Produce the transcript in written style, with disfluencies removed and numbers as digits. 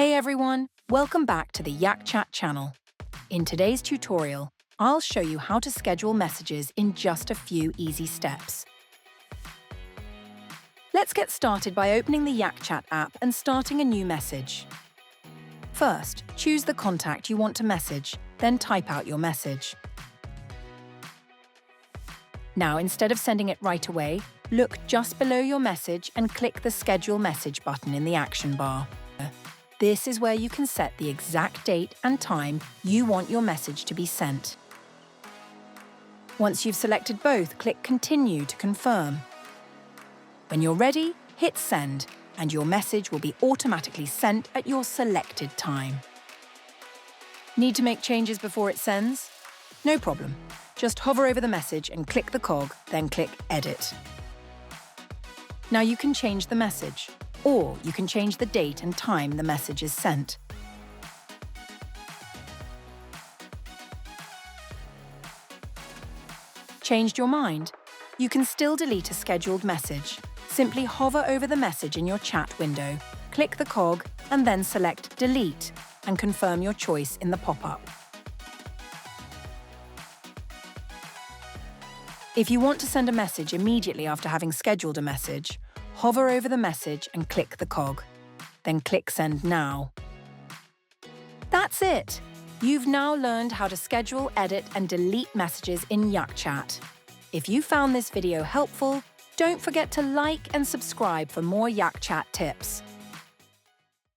Hey everyone, welcome back to the Yak Chat channel. In today's tutorial, I'll show you how to schedule messages in just a few easy steps. Let's get started by opening the Yak Chat app and starting a new message. First, choose the contact you want to message, then type out your message. Now, instead of sending it right away, look just below your message and click the Schedule Message button in the action bar. This is where you can set the exact date and time you want your message to be sent. Once you've selected both, click Continue to confirm. When you're ready, hit Send, and your message will be automatically sent at your selected time. Need to make changes before it sends? No problem. Just hover over the message and click the cog, then click Edit. Now you can change the message, or you can change the date and time the message is sent. Changed your mind? You can still delete a scheduled message. Simply hover over the message in your chat window, click the cog, and then select Delete, and confirm your choice in the pop-up. If you want to send a message immediately after having scheduled a message, hover over the message and click the cog. Then click Send Now. That's it! You've now learned how to schedule, edit, and delete messages in Yak Chat. If you found this video helpful, don't forget to like and subscribe for more Yak Chat tips.